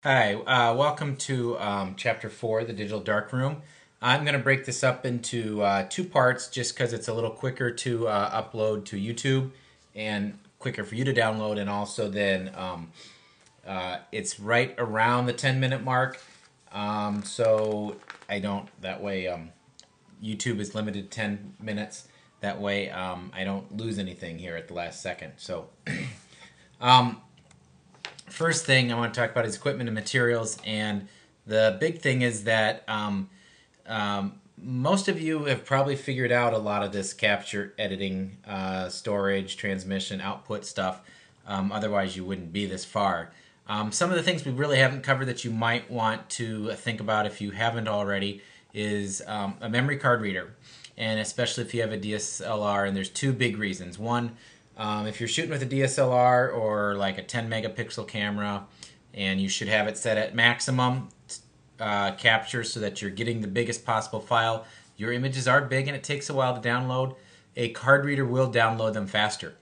Hi, welcome to Chapter 4, the Digital Darkroom. I'm going to break this up into two parts just because it's a little quicker to upload to YouTube and quicker for you to download, and also then it's right around the 10-minute mark. So I don't, that way YouTube is limited to 10 minutes. That way I don't lose anything here at the last second. So first thing I want to talk about is equipment and materials, and the big thing is that most of you have probably figured out a lot of this capture, editing, storage, transmission, output stuff. Otherwise, you wouldn't be this far. Some of the things we really haven't covered that you might want to think about if you haven't already is a memory card reader, and especially if you have a DSLR. And there's two big reasons. One, if you're shooting with a DSLR or like a 10 megapixel camera, and you should have it set at maximum capture so that you're getting the biggest possible file. Your images are big and it takes a while to download. A card reader will download them faster.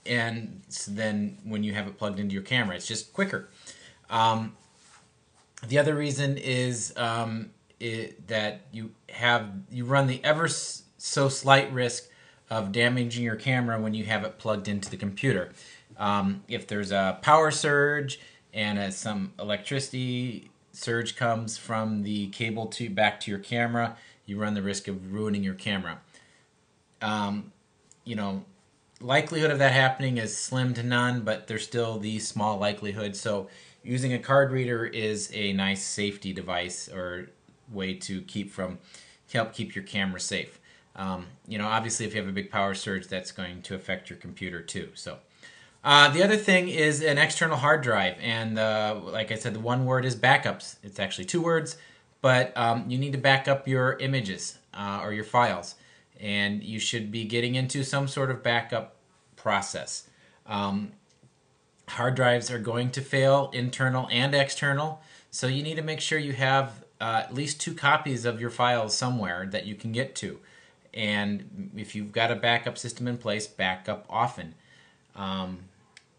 And so then when you have it plugged into your camera, it's just quicker. The other reason is that you run the ever so slight risk of damaging your camera when you have it plugged into the computer. If there's a power surge and some electricity surge comes from the cable to back to your camera, you run the risk of ruining your camera. You know, likelihood of that happening is slim to none, but there's still the small likelihood. So using a card reader is a nice safety device or way to help keep your camera safe. Obviously, if you have a big power surge, that's going to affect your computer too. So, the other thing is an external hard drive, and like I said, the one word is backups. It's actually two words, but you need to back up your images or your files, and you should be getting into some sort of backup process. Hard drives are going to fail, internal and external, so you need to make sure you have at least two copies of your files somewhere that you can get to. And if you've got a backup system in place, back up often.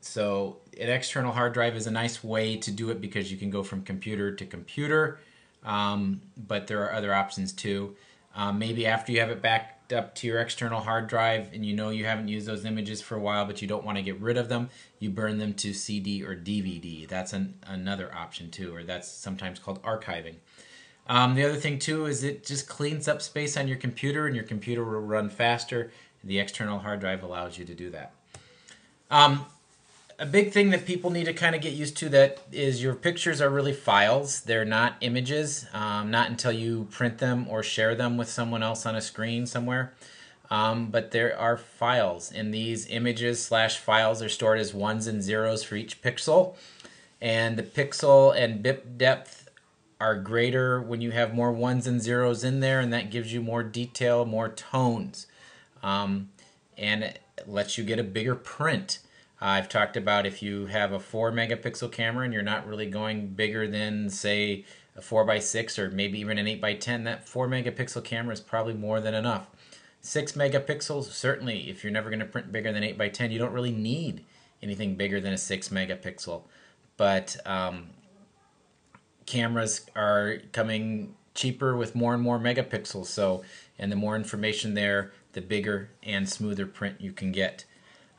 So an external hard drive is a nice way to do it because you can go from computer to computer, but there are other options too. Maybe after you have it backed up to your external hard drive and you know you haven't used those images for a while but you don't want to get rid of them, you burn them to CD or DVD. That's another option too, or that's sometimes called archiving. The other thing too is it just cleans up space on your computer, and your computer will run faster. The external hard drive allows you to do that. A big thing that people need to kind of get used to that is your pictures are really files. They're not images, not until you print them or share them with someone else on a screen somewhere. But there are files, and these images/files are stored as ones and zeros for each pixel. And the pixel and bit depth are greater when you have more ones and zeros in there, and that gives you more detail, more tones, and it lets you get a bigger print. I've talked about if you have a 4 megapixel camera and you're not really going bigger than, say, a 4x6 or maybe even an 8x10, that 4 megapixel camera is probably more than enough. 6 megapixels, certainly, if you're never going to print bigger than 8x10, you don't really need anything bigger than a 6 megapixel. But cameras are coming cheaper with more and more megapixels, so, and the more information there, the bigger and smoother print you can get.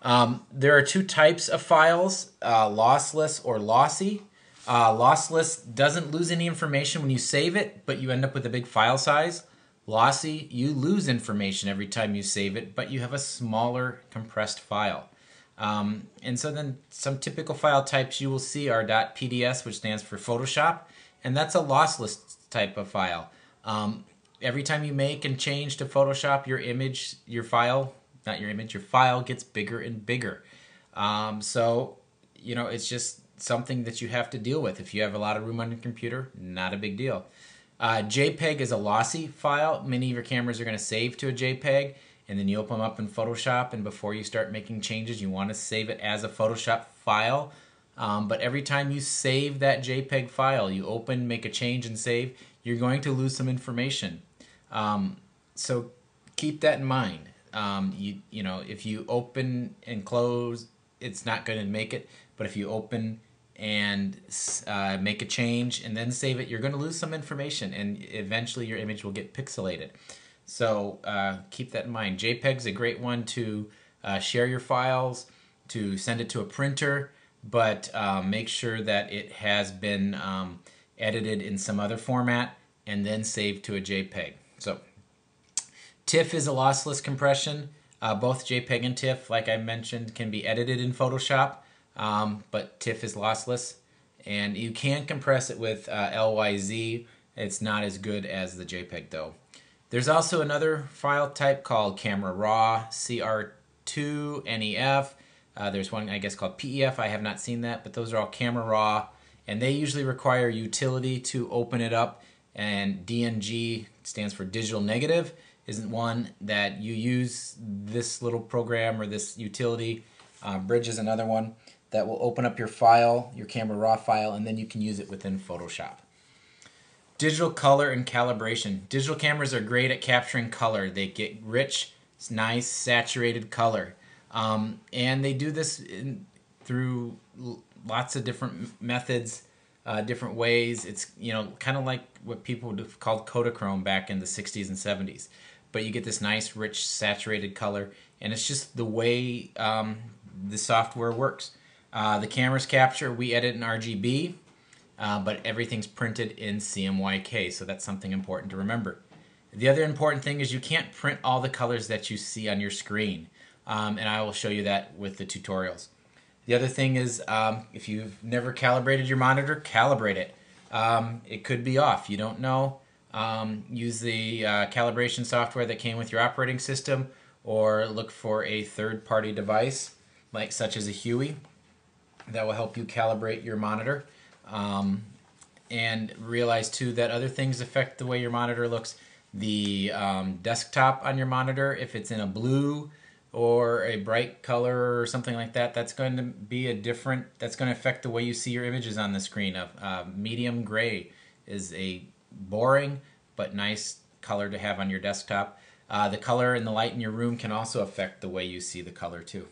There are two types of files, lossless or lossy. Lossless doesn't lose any information when you save it, but you end up with a big file size. Lossy, you lose information every time you save it, but you have a smaller compressed file. And so then some typical file types you will see are .pds, which stands for Photoshop, and that's a lossless type of file. Every time you make and change to Photoshop, your file gets bigger and bigger. So, it's just something that you have to deal with. If you have a lot of room on your computer, not a big deal. JPEG is a lossy file. Many of your cameras are going to save to a JPEG, and then you open them up in Photoshop, and before you start making changes, you want to save it as a Photoshop file. But every time you save that JPEG file, you open, make a change, and save, you're going to lose some information. So keep that in mind. If you open and close, it's not going to make it. But if you open and make a change and then save it, you're going to lose some information and eventually your image will get pixelated. So keep that in mind. JPEG's a great one to share your files, to send it to a printer, but make sure that it has been edited in some other format and then saved to a JPEG. So TIFF is a lossless compression. Both JPEG and TIFF, like I mentioned, can be edited in Photoshop, but TIFF is lossless. And you can compress it with LYZ. It's not as good as the JPEG though. There's also another file type called Camera Raw, CR2, NEF. There's one I guess called PEF. I have not seen that, but those are all Camera Raw, and they usually require utility to open it up. And DNG stands for digital negative, isn't one that you use. This little program or this utility. Bridge is another one that will open up your file, your Camera Raw file, and then you can use it within Photoshop. Digital color and calibration. Digital cameras are great at capturing color. They get rich, nice, saturated color. And they do this through lots of different methods, different ways. It's kind of like what people would have called Kodachrome back in the 60s and 70s. But you get this nice, rich, saturated color, and it's just the way the software works. The cameras capture, we edit in RGB. But everything's printed in CMYK, so that's something important to remember. The other important thing is you can't print all the colors that you see on your screen, and I will show you that with the tutorials. The other thing is if you've never calibrated your monitor, calibrate it. It could be off, you don't know. Use the calibration software that came with your operating system, or look for a third-party device, such as a Huey, that will help you calibrate your monitor. And realize too that other things affect the way your monitor looks. The desktop on your monitor, if it's in a blue or a bright color or something like that, that's going to be that's going to affect the way you see your images on the screen. Medium gray is a boring but nice color to have on your desktop. The color and the light in your room can also affect the way you see the color too.